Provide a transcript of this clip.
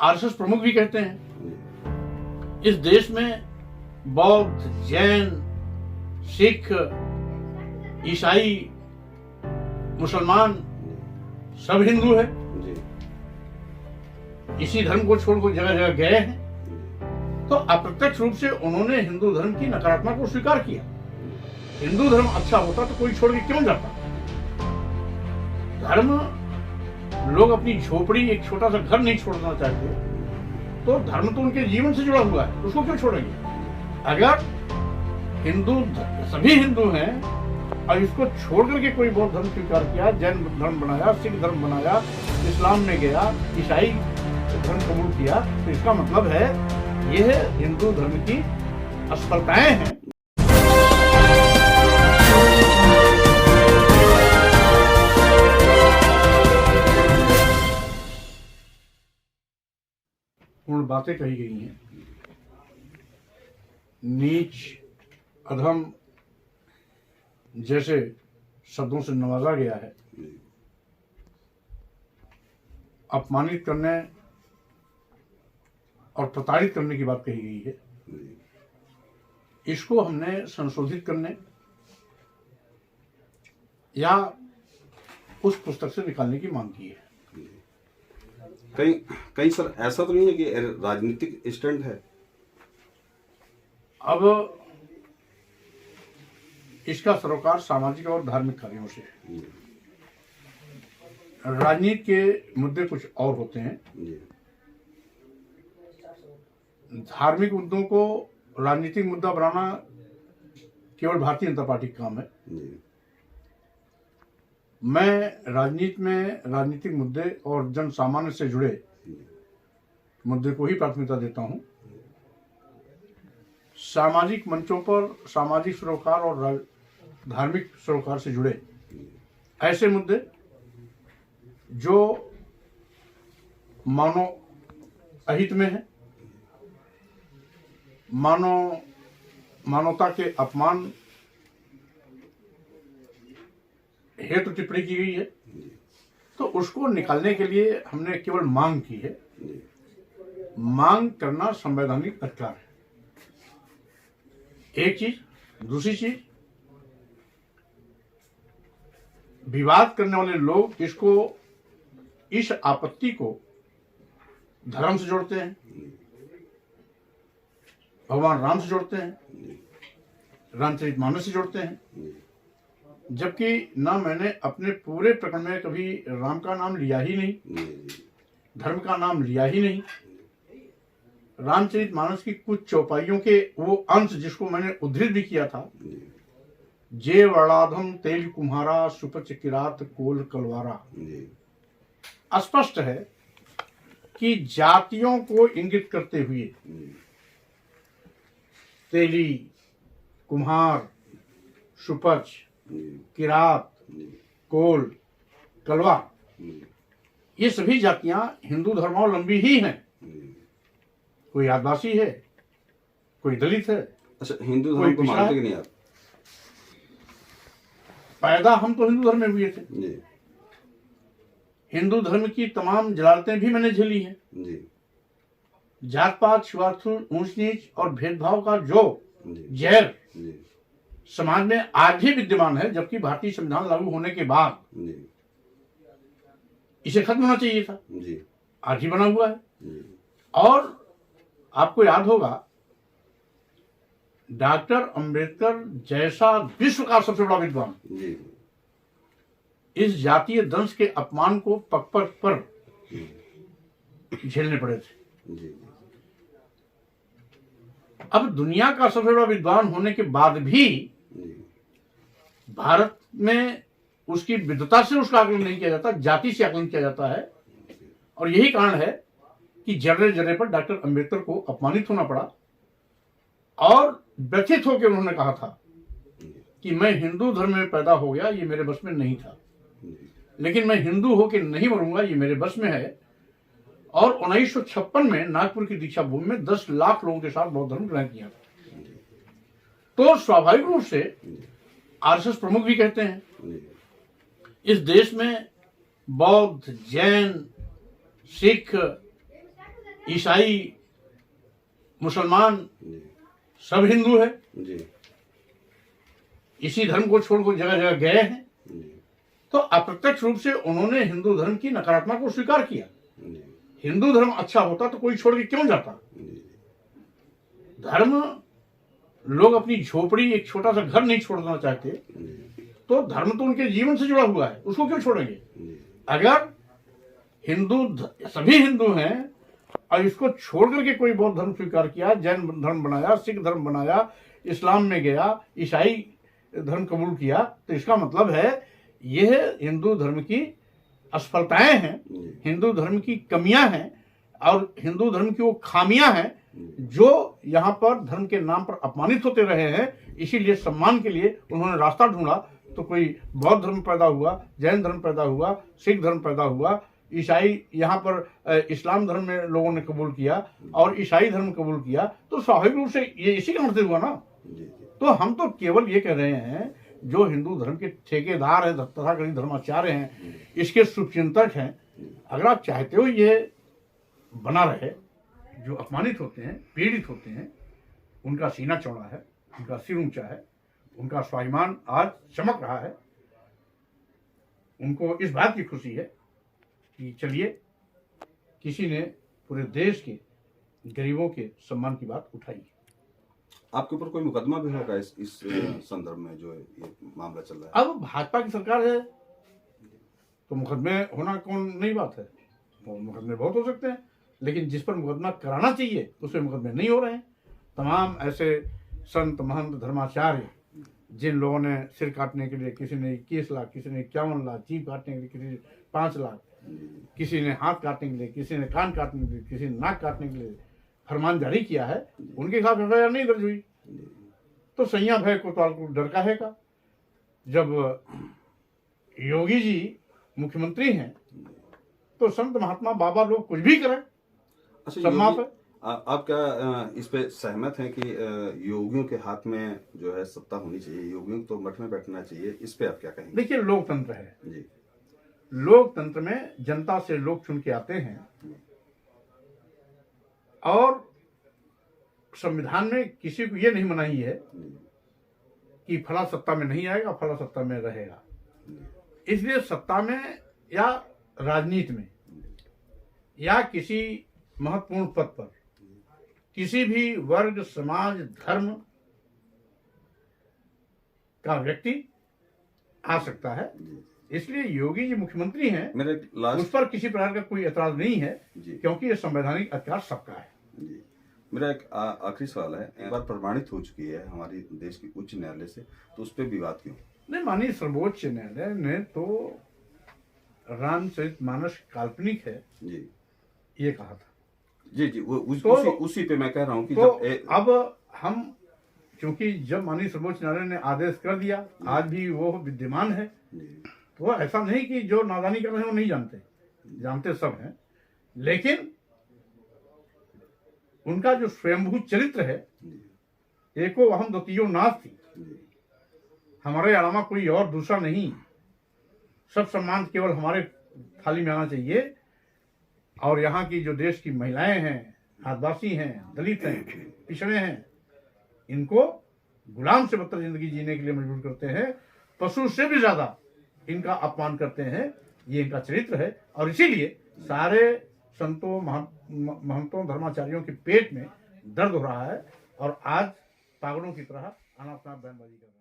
RSS प्रमुख भी कहते हैं इस देश में बौद्ध, जैन, सिख, ईसाई, मुसलमान सब हिंदू है। इसी धर्म को छोड़कर जगह जगह गए हैं, तो अप्रत्यक्ष रूप से उन्होंने हिंदू धर्म की नकारात्मकता को स्वीकार किया। हिंदू धर्म अच्छा होता तो कोई छोड़ के क्यों जाता? धर्म, लोग अपनी झोपड़ी, एक छोटा सा घर नहीं छोड़ना चाहते, तो धर्म तो उनके जीवन से जुड़ा हुआ है, उसको क्यों छोड़ेंगे? अगर हिंदू सभी हिंदू हैं और इसको छोड़ करके कोई बौद्ध धर्म स्वीकार किया, जैन धर्म बनाया, सिख धर्म बनाया, इस्लाम में गया, ईसाई धर्म कबूल किया, तो इसका मतलब है यह हिंदू धर्म की असफलताएं हैं। पूर्ण बातें कही गई हैं, नीच, अधम जैसे शब्दों से नवाजा गया है, अपमानित करने और प्रताड़ित करने की बात कही गई है। इसको हमने संशोधित करने या उस पुस्तक से निकालने की मांग की है। कहीं सर ऐसा तो नहीं है कि राजनीतिक स्टंट है? अब इसका सरोकार सामाजिक और धार्मिक कार्यों से है। राजनीति के मुद्दे कुछ और होते हैं, धार्मिक मुद्दों को राजनीतिक मुद्दा बनाना केवल भारतीय जनता पार्टी का काम है। मैं राजनीति में राजनीतिक मुद्दे और जन सामान्य से जुड़े मुद्दे को ही प्राथमिकता देता हूं। सामाजिक मंचों पर सामाजिक सरोकार और धार्मिक सरोकार से जुड़े ऐसे मुद्दे जो मानव अहित में है, मानवता के अपमान हेतु टिप्पणी की गई है, तो उसको निकालने के लिए हमने केवल मांग की है। मांग करना संवैधानिक अधिकार है, एक चीज। दूसरी चीज, विवाद करने वाले लोग इस आपत्ति को धर्म से जोड़ते हैं, भगवान राम से जोड़ते हैं, रामचरितमानस से जोड़ते हैं, जबकि ना मैंने अपने पूरे प्रकरण में कभी राम का नाम लिया ही नहीं, धर्म का नाम लिया ही नहीं। रामचरितमानस की कुछ चौपाइयों के वो अंश जिसको मैंने उद्धृत भी किया था, जे वर्णाधम तेल कुम्हारा सुपच किरात कोल कलवारा, स्पष्ट है कि जातियों को इंगित करते हुए तेली, कुम्हार, सुपच, किरात, कोल, कलवा, ये सभी जातियां हिंदू धर्मावलंबी ही हैं। कोई आदिवासी है, कोई दलित है। अच्छा, हिंदू धर्म को मानते कि नहीं आप? पैदा हम तो हिंदू धर्म में हुए थे, हिंदू धर्म की तमाम जलालतें भी मैंने झेली हैं। जात पात, छुआछूत, ऊंच नीच और भेदभाव का जो जहर समाज में आज भी विद्यमान है, जबकि भारतीय संविधान लागू होने के बाद इसे खत्म होना चाहिए था, आज ही बना हुआ है। और आपको याद होगा, डॉक्टर अंबेडकर जैसा विश्व का सबसे बड़ा विद्वान इस जातीय दंश के अपमान को पग पर झेलने पड़े थे। अब दुनिया का सबसे बड़ा विद्वान होने के बाद भी भारत में उसकी विद्वता से उसका आकलन नहीं किया जाता, जाति से आकलन किया जाता है। और यही कारण है कि जर्रे जर्रे पर डॉक्टर अंबेडकर को अपमानित होना पड़ा और व्यथित होकर उन्होंने कहा था कि मैं हिंदू धर्म में पैदा हो गया, ये मेरे बस में नहीं था, लेकिन मैं हिंदू होकर नहीं मरूंगा, ये मेरे बस में है। और 1956 में नागपुर की दीक्षा भूमि में 10 लाख लोगों के साथ बौद्ध धर्म ग्रहण किया। तो स्वाभाविक रूप से आरएसएस प्रमुख भी कहते हैं इस देश में बौद्ध, जैन, सिख, ईसाई, मुसलमान जी सब हिंदू है। जी इसी धर्म को छोड़कर जगह जगह गए हैं, जी तो अप्रत्यक्ष रूप से उन्होंने हिंदू धर्म की नकारात्मकता को स्वीकार किया। जी हिंदू धर्म अच्छा होता तो कोई छोड़ के क्यों जाता? जी धर्म, लोग अपनी झोपड़ी, एक छोटा सा घर नहीं छोड़ना चाहते, जी तो धर्म तो उनके जीवन से जुड़ा हुआ है, उसको क्यों छोड़ेंगे? जी अगर सभी हिंदू हैं और इसको छोड़ करके कोई बौद्ध धर्म स्वीकार किया, जैन धर्म बनाया, सिख धर्म बनाया, इस्लाम में गया, ईसाई धर्म कबूल किया, तो इसका मतलब है यह हिंदू धर्म की असफलताएं हैं, हिंदू धर्म की कमियां हैं और हिंदू धर्म की वो खामियां हैं जो यहाँ पर धर्म के नाम पर अपमानित होते रहे हैं। इसीलिए सम्मान के लिए उन्होंने रास्ता ढूंढा, तो कोई बौद्ध धर्म पैदा हुआ, जैन धर्म पैदा हुआ, सिख धर्म पैदा हुआ, ईसाई यहाँ पर इस्लाम धर्म में लोगों ने कबूल किया और ईसाई धर्म कबूल किया, तो स्वाभाविक रूप से ये इसी कारण से हुआ ना। तो हम तो केवल ये कह रहे हैं, जो हिंदू धर्म के ठेकेदार हैं, तथाकथित धर्माचार्य हैं, इसके शुभचिंतक हैं, अगर आप चाहते हो ये बना रहे, जो अपमानित होते हैं, पीड़ित होते हैं, उनका सीना चौड़ा है, उनका सिर ऊंचा है, उनका स्वाभिमान आज चमक रहा है, उनको इस बात की खुशी है कि चलिए किसी ने पूरे देश के गरीबों के सम्मान की बात उठाई। आपके ऊपर कोई मुकदमा भी होगा इस संदर्भ में जो ये मामला चल रहा है? अब भाजपा की सरकार है तो मुकदमे होना कौन नई बात है, मुकदमे बहुत हो सकते हैं, लेकिन जिस पर मुकदमा कराना चाहिए उस पर मुकदमे नहीं हो रहे हैं। तमाम ऐसे संत, महंत, धर्माचार्य जिन लोगों ने सिर काटने के लिए, किसी ने 21 लाख, किसी ने 51 लाख, जीभ काटने के लिए किसी ने 5 लाख, किसी ने हाथ काटने के लिए, किसी ने कान काटने के लिए, किसी ने नाक काटने के लिए फरमान जारी किया है, उनके खिलाफ एफआईआर नहीं दर्ज हुई। तो सैया भय कोतवाल को डर का है का? जब योगी जी मुख्यमंत्री हैं तो संत महात्मा बाबा लोग कुछ भी करें, अच्छा, सब माफ है। आप क्या इस पे सहमत हैं कि योगियों के हाथ में जो है सत्ता होनी चाहिए, योगियों को तो मठ में बैठना चाहिए, इस पे आप क्या कहेंगे? देखिए, लोकतंत्र है जी, लोकतंत्र में जनता से लोग चुन के आते हैं और संविधान में किसी को ये नहीं मनाही है कि फला सत्ता में नहीं आएगा, फला सत्ता में रहेगा। इसलिए सत्ता में या राजनीति में या किसी महत्वपूर्ण पद पर किसी भी वर्ग, समाज, धर्म का व्यक्ति आ सकता है। इसलिए योगी जी मुख्यमंत्री हैं, मेरे उस पर किसी प्रकार का कोई एतराज नहीं है, क्योंकि ये संवैधानिक अधिकार सबका है। जी, मेरा एक आखिरी सवाल है, एक बार प्रमाणित हो चुकी है हमारी देश की उच्च न्यायालय से, तो उस पर विवाद क्यों? नहीं, माननीय सर्वोच्च न्यायालय ने तो रामचरितमानस काल्पनिक है जी ये कहा था। जी जी वो उसी पे मैं कह रहा हूँ कि तो जब अब हम, क्योंकि जब माननीय सर्वोच्च न्यायालय ने आदेश कर दिया, आज भी वो विद्यमान है, तो ऐसा नहीं कि जो नादानी कर रहे हैं वो नहीं जानते, जानते सब हैं, लेकिन उनका जो स्वयंभू चरित्र है, एको अहम द्वितीयो नास्ति, हमारे अलावा कोई और दूसरा नहीं, सब सम्मान केवल हमारे थाली में आना चाहिए। और यहाँ की जो देश की महिलाएं हैं, आदिवासी हैं, दलित हैं, पिछड़े हैं, इनको गुलाम से बदतर जिंदगी जीने के लिए मजबूर करते हैं, पशु से भी ज्यादा इनका अपमान करते हैं, ये इनका चरित्र है। और इसीलिए सारे संतों, महंतों, धर्माचार्यों के पेट में दर्द हो रहा है और आज पागलों की तरह अनाप शनाप बयानबाजी कर रहे हैं।